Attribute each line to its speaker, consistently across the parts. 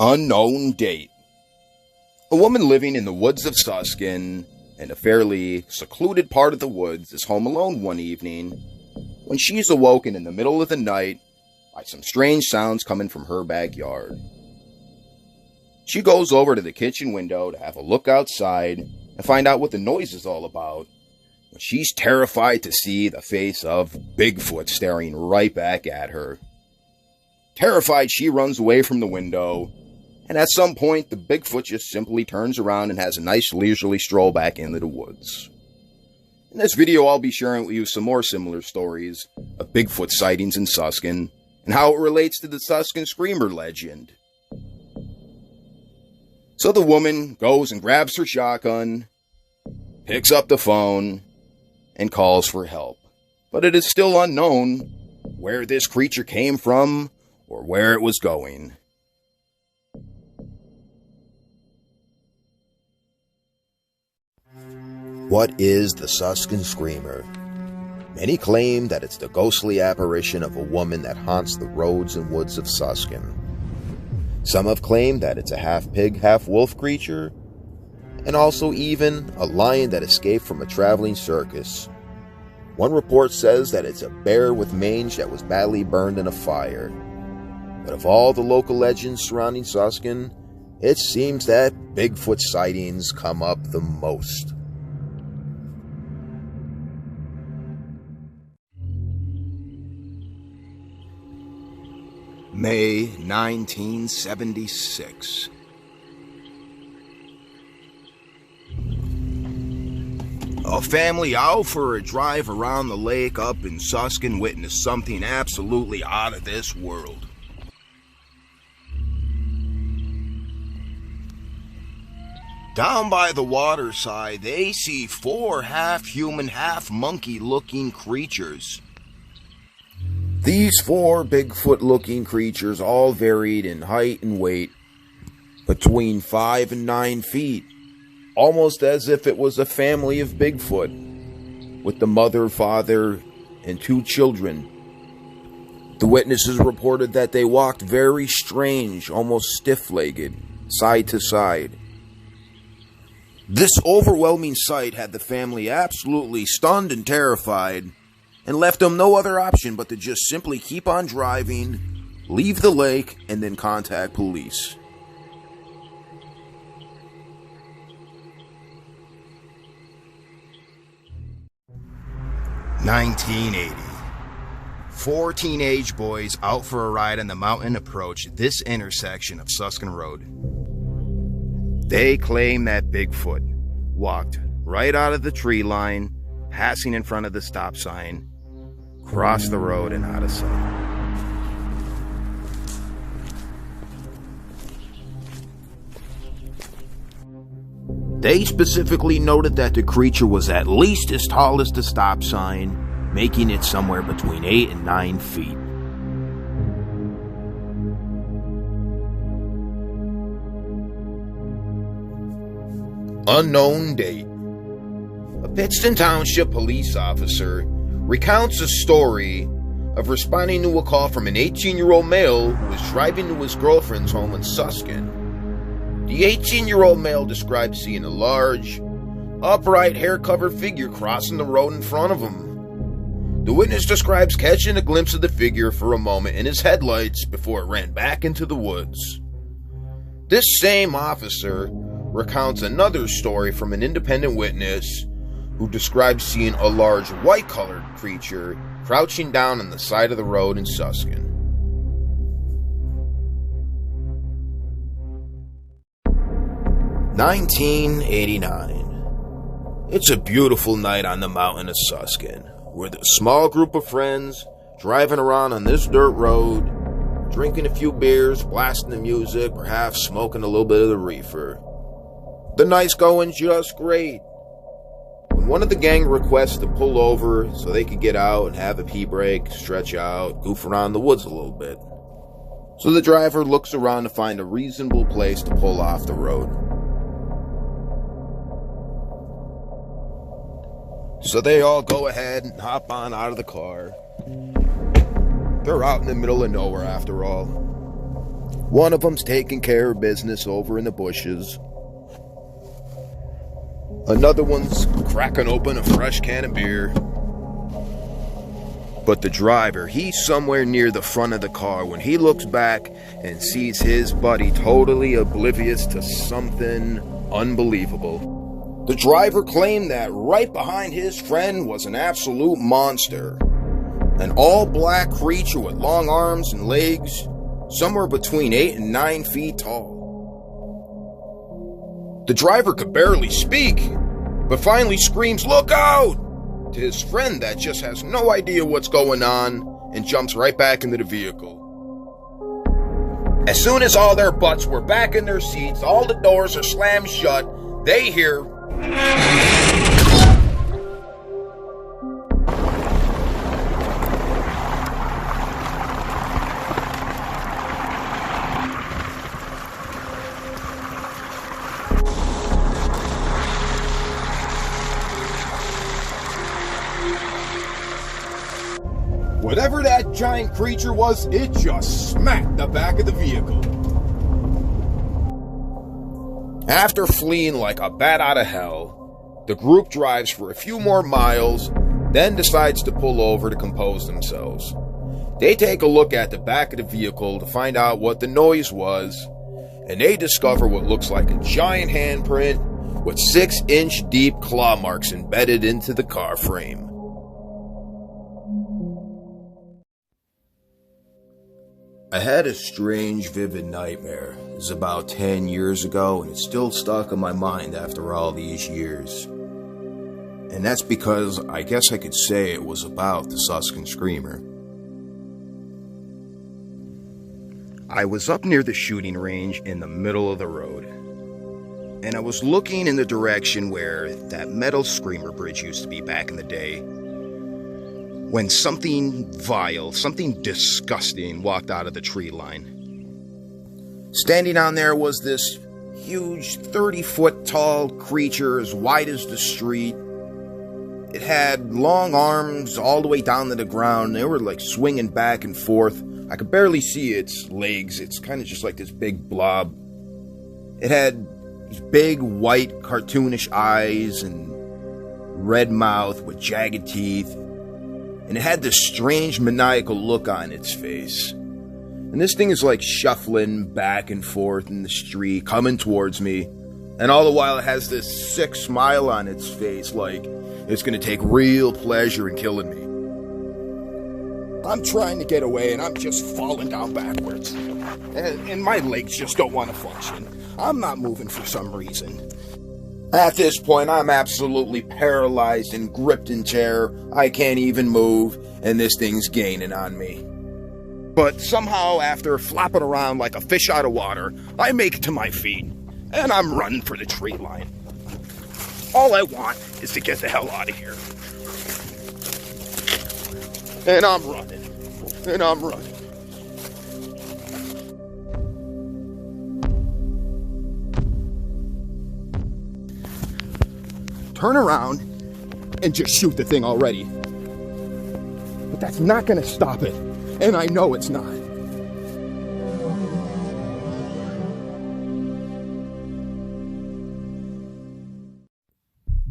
Speaker 1: Unknown date. A woman living in the woods of Suscon, in a fairly secluded part of the woods, is home alone one evening when she's awoken in the middle of the night by some strange sounds coming from her backyard. She goes over to the kitchen window to have a look outside and find out what the noise is all about, when she's terrified to see the face of Bigfoot staring right back at her. Terrified, she runs away from the window, and at some point, the Bigfoot just simply turns around and has a nice leisurely stroll back into the woods. In this video, I'll be sharing with you some more similar stories of Bigfoot sightings in Suscon, and how it relates to the Suscon Screamer legend. So the woman goes and grabs her shotgun, picks up the phone, and calls for help. But it is still unknown where this creature came from or where it was going. What is the Suscon Screamer? Many claim that it's the ghostly apparition of a woman that haunts the roads and woods of Suscon. Some have claimed that it's a half-pig, half-wolf creature, and also even a lion that escaped from a traveling circus. One report says that it's a bear with mange that was badly burned in a fire. But of all the local legends surrounding Suscon, it seems that Bigfoot sightings come up the most. May 1976. A family out for a drive around the lake up in Suscon witnessed something absolutely out of this world. Down by the waterside, they see 4 half-human, half-monkey-looking creatures. These 4 Bigfoot-looking creatures all varied in height and weight, between 5 and 9 feet, almost as if it was a family of Bigfoot, with the mother, father, and 2 children. The witnesses reported that they walked very strange, almost stiff-legged, side to side. This overwhelming sight had the family absolutely stunned and terrified, and left them no other option but to just simply keep on driving, leave the lake, and then contact police. (1980) 4 teenage boys out for a ride on the mountain approach this intersection of Suscon Road. They claim that Bigfoot walked right out of the tree line, passing in front of the stop sign, crossed the road, and out of sight. They specifically noted that the creature was at least as tall as the stop sign, making it somewhere between 8 and 9 feet. Unknown date. A Pittston Township police officer recounts a story of responding to a call from an 18-year-old male who was driving to his girlfriend's home in Suscon. The 18-year-old male described seeing a large, upright, hair-covered figure crossing the road in front of him. The witness describes catching a glimpse of the figure for a moment in his headlights before it ran back into the woods. This same officer recounts another story from an independent witness who describes seeing a large white-colored creature crouching down on the side of the road in Suscon. (1989) It's a beautiful night on the mountain of Suscon. We're a small group of friends driving around on this dirt road, drinking a few beers, blasting the music, perhaps smoking a little bit of the reefer. The night's going just great, when one of the gang requests to pull over so they could get out and have a pee break, stretch out, goof around the woods a little bit. So the driver looks around to find a reasonable place to pull off the road. So they all go ahead and hop on out of the car. They're out in the middle of nowhere after all. One of them's taking care of business over in the bushes. Another one's cracking open a fresh can of beer. But the driver, he's somewhere near the front of the car when he looks back and sees his buddy totally oblivious to something unbelievable. The driver claimed that right behind his friend was an absolute monster. An all-black creature with long arms and legs, somewhere between 8 and 9 feet tall. The driver could barely speak, but finally screams, "Look out!" to his friend that just has no idea what's going on and jumps right back into the vehicle. As soon as all their butts were back in their seats, all the doors are slammed shut, they hear... Whatever that giant creature was, it just smacked the back of the vehicle. After fleeing like a bat out of hell, the group drives for a few more miles, then decides to pull over to compose themselves. They take a look at the back of the vehicle to find out what the noise was, and they discover what looks like a giant handprint with 6-inch deep claw marks embedded into the car frame. I had a strange, vivid nightmare. It was about 10 years ago, and it's still stuck in my mind after all these years. And that's because I guess I could say it was about the Suscon Screamer. I was up near the shooting range in the middle of the road, and I was looking in the direction where that metal screamer bridge used to be back in the day, when something vile, something disgusting walked out of the tree line. Standing on there was this huge 30-foot tall creature as wide as the street. It had long arms all the way down to the ground. They were like swinging back and forth. I could barely see its legs. It's kind of just like this big blob. It had these big white cartoonish eyes and red mouth with jagged teeth. And it had this strange maniacal look on its face. And this thing is like shuffling back and forth in the street, coming towards me. And all the while it has this sick smile on its face, like it's going to take real pleasure in killing me. I'm trying to get away and I'm just falling down backwards. And my legs just don't want to function. I'm not moving for some reason. At this point, I'm absolutely paralyzed and gripped in terror. I can't even move, and this thing's gaining on me. But somehow, after flopping around like a fish out of water, I make it to my feet, and I'm running for the tree line. All I want is to get the hell out of here. And I'm running, and I'm running. Turn around and just shoot the thing already. But that's not gonna stop it, and I know it's not.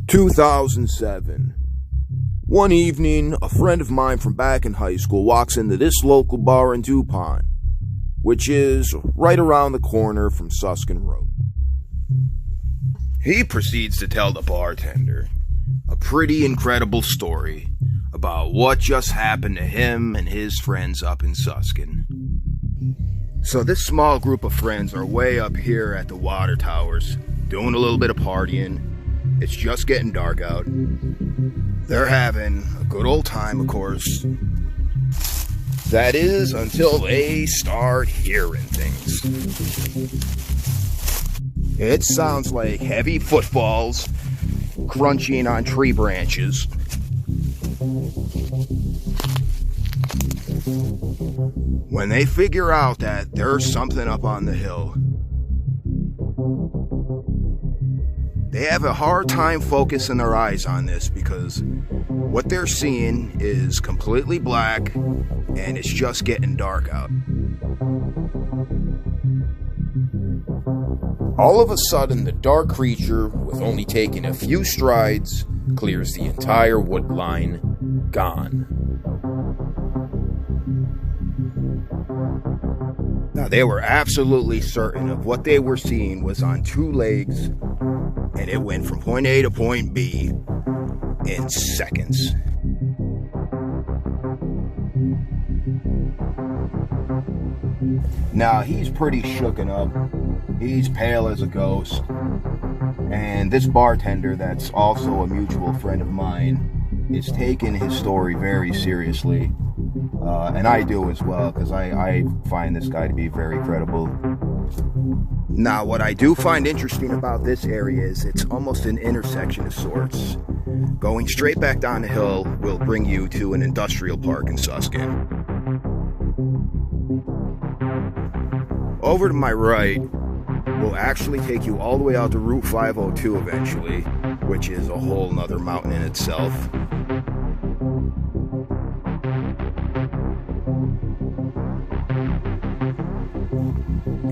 Speaker 1: "2007. One evening, a friend of mine from back in high school walks into this local bar in DuPont, which is right around the corner from Suscon Road. He proceeds to tell the bartender a pretty incredible story about what just happened to him and his friends up in Suscon. So this small group of friends are way up here at the water towers, doing a little bit of partying. It's just getting dark out. They're having a good old time, of course. That is, until they start hearing things. It sounds like heavy footfalls crunching on tree branches. When they figure out that there's something up on the hill, they have a hard time focusing their eyes on this because what they're seeing is completely black and it's just getting dark out. All of a sudden, the dark creature, with only taking a few strides, clears the entire wood line, gone. Now, they were absolutely certain of what they were seeing was on two legs, and it went from point A to point B in seconds. Now, he's pretty shooken up. He's pale as a ghost. And this bartender, that's also a mutual friend of mine, is taking his story very seriously. And I do as well, because I find this guy to be very credible. Now, what I do find interesting about this area is it's almost an intersection of sorts. Going straight back down the hill will bring you to an industrial park in Suscon. Over to my right will actually take you all the way out to Route 502 eventually, which is a whole nother mountain in itself.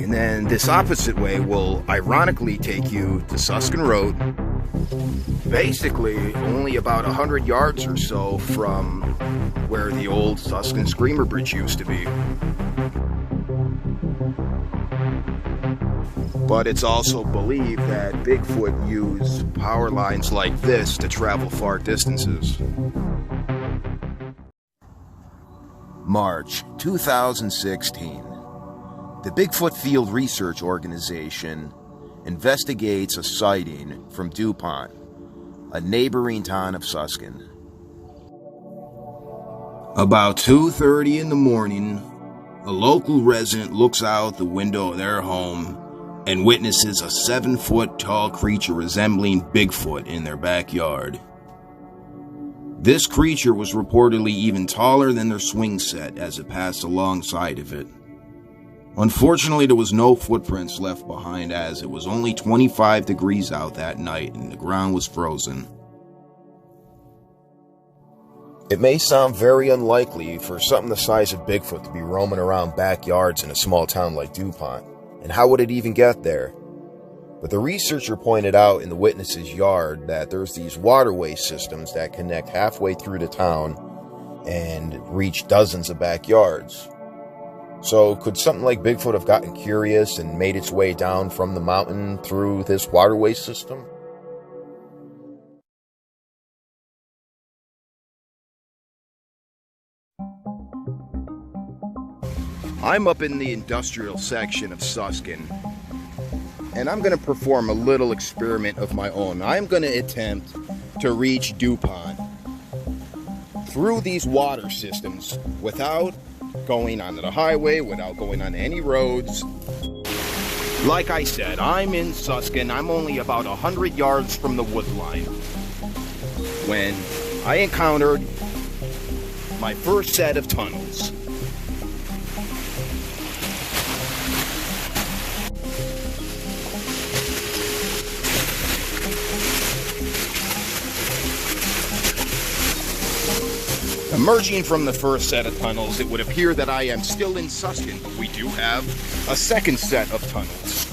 Speaker 1: And then this opposite way will ironically take you to Suscon Road, basically only about 100 yards or so from where the old Suscon Screamer Bridge used to be. But it's also believed that Bigfoot used power lines like this to travel far distances. March 2016. The Bigfoot Field Research Organization investigates a sighting from DuPont, a neighboring town of Suscon. About 2:30 in the morning, a local resident looks out the window of their home and witnesses a 7-foot-tall creature resembling Bigfoot in their backyard. This creature was reportedly even taller than their swing set as it passed alongside of it. Unfortunately, there was no footprints left behind as it was only 25 degrees out that night and the ground was frozen. It may sound very unlikely for something the size of Bigfoot to be roaming around backyards in a small town like DuPont. And how would it even get there? But the researcher pointed out in the witness's yard that there's these waterway systems that connect halfway through the town and reach dozens of backyards. So could something like Bigfoot have gotten curious and made its way down from the mountain through this waterway system? I'm up in the industrial section of Suscon, and I'm going to perform a little experiment of my own. I'm going to attempt to reach DuPont through these water systems without going onto the highway, without going on any roads. Like I said, I'm in Suscon. I'm only about 100 yards from the wood line when I encountered my first set of tunnels. Emerging from the first set of tunnels, it would appear that I am still in Suscon, but we do have a second set of tunnels.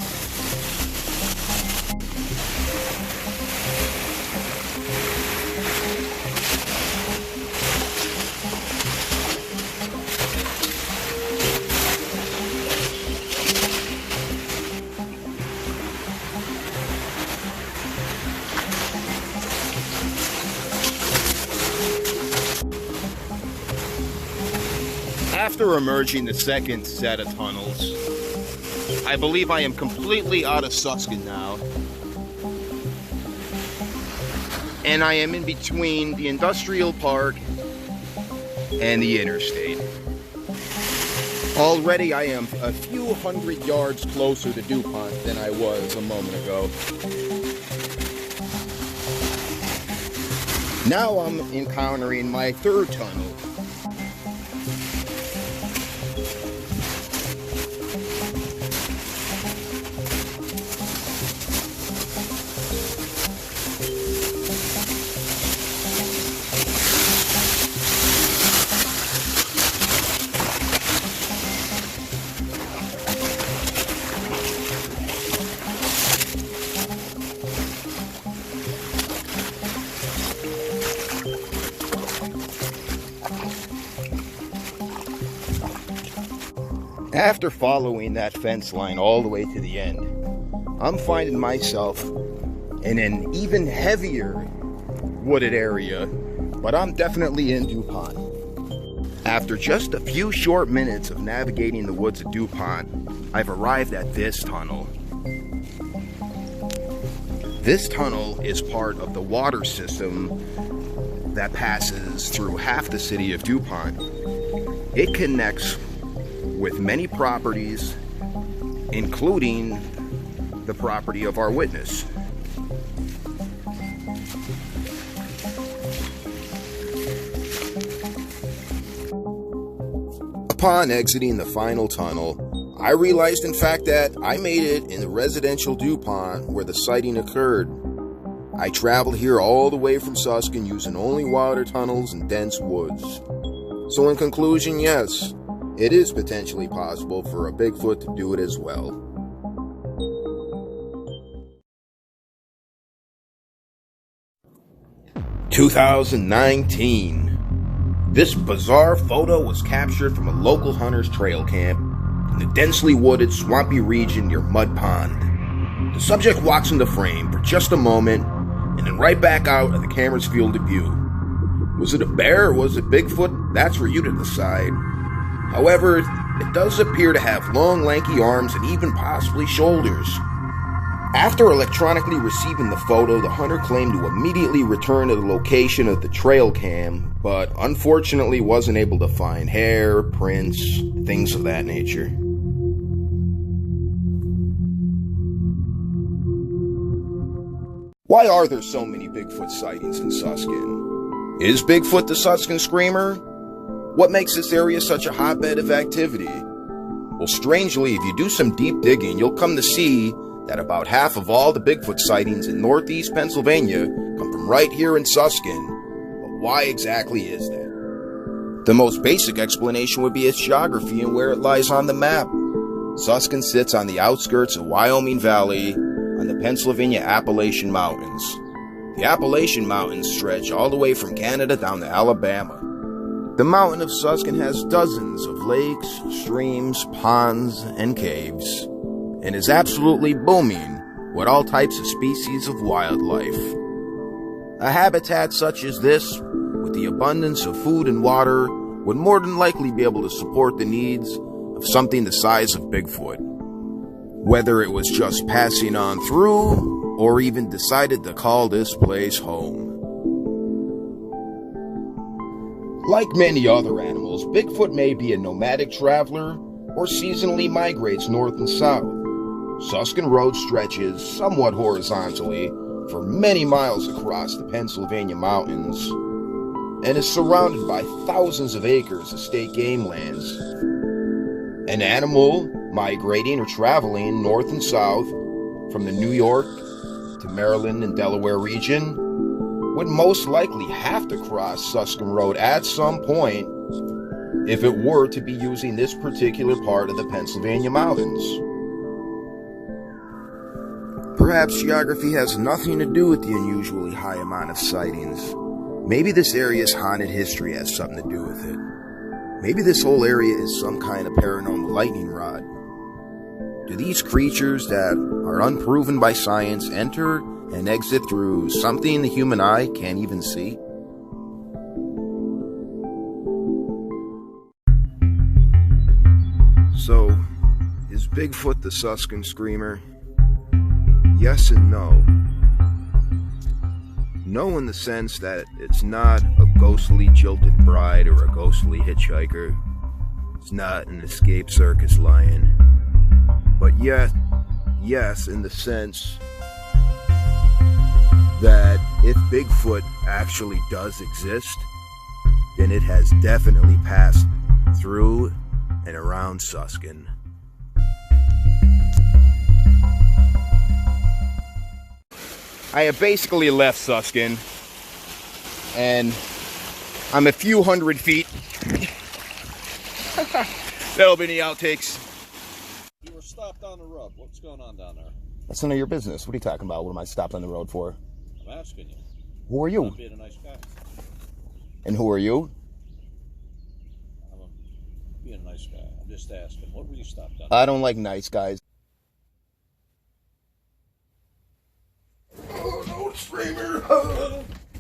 Speaker 1: After emerging the second set of tunnels, I believe I am completely out of Suscon now. And I am in between the industrial park and the interstate. Already I am a few hundred yards closer to DuPont than I was a moment ago. Now I'm encountering my third tunnel. After following that fence line all the way to the end, I'm finding myself in an even heavier wooded area, but I'm definitely in DuPont. After just a few short minutes of navigating the woods of DuPont, I've arrived at this tunnel. This tunnel is part of the water system that passes through half the city of DuPont. It connects with many properties, including the property of our witness. Upon exiting the final tunnel, I realized in fact that I made it in the residential DuPont where the sighting occurred. I traveled here all the way from Suscon using only water tunnels and dense woods. So in conclusion, yes, it is potentially possible for a Bigfoot to do it as well. "2019. This bizarre photo was captured from a local hunter's trail camp in the densely wooded, swampy region near Mud Pond. The subject walks into frame for just a moment and then right back out of the camera's field of view. Was it a bear or was it Bigfoot? That's for you to decide. However, it does appear to have long, lanky arms and even possibly shoulders. After electronically receiving the photo, the hunter claimed to immediately return to the location of the trail cam, but unfortunately wasn't able to find hair, prints, things of that nature. Why are there so many Bigfoot sightings in Suscon? Is Bigfoot the Suscon Screamer? What makes this area such a hotbed of activity? Well, strangely, if you do some deep digging, you'll come to see that about half of all the Bigfoot sightings in northeast Pennsylvania come from right here in Suscon. But why exactly is that? The most basic explanation would be its geography and where it lies on the map. Suscon sits on the outskirts of Wyoming Valley on the Pennsylvania Appalachian Mountains. The Appalachian Mountains stretch all the way from Canada down to Alabama. The mountain of Suscon has dozens of lakes, streams, ponds, and caves, and is absolutely booming with all types of species of wildlife. A habitat such as this, with the abundance of food and water, would more than likely be able to support the needs of something the size of Bigfoot. Whether it was just passing on through, or even decided to call this place home. Like many other animals, Bigfoot may be a nomadic traveler or seasonally migrates north and south. Suscon Road stretches somewhat horizontally for many miles across the Pennsylvania mountains and is surrounded by thousands of acres of state game lands. An animal migrating or traveling north and south from the New York to Maryland and Delaware region would most likely have to cross Suscon Road at some point if it were to be using this particular part of the Pennsylvania mountains. Perhaps geography has nothing to do with the unusually high amount of sightings. Maybe this area's haunted history has something to do with it. Maybe this whole area is some kind of paranormal lightning rod. Do these creatures that are unproven by science enter and exit through something the human eye can't even see? So, is Bigfoot the Suscon Screamer? Yes and no. No in the sense that it's not a ghostly jilted bride or a ghostly hitchhiker. It's not an escaped circus lion. But yet, yes in the sense that if Bigfoot actually does exist, then it has definitely passed through and around Suscon. I have basically left Suscon, and I'm a few hundred feet. That'll be the outtakes.
Speaker 2: You were stopped on the road. What's going on down there?
Speaker 1: That's none of your business. What are you talking about? What am I stopped on the road for?
Speaker 2: I'm asking you.
Speaker 1: Who are you?
Speaker 2: I'm being a nice guy.
Speaker 1: And who are you?
Speaker 2: I'm being a nice guy. just asking. What were you stopped on?
Speaker 1: I don't like nice guys.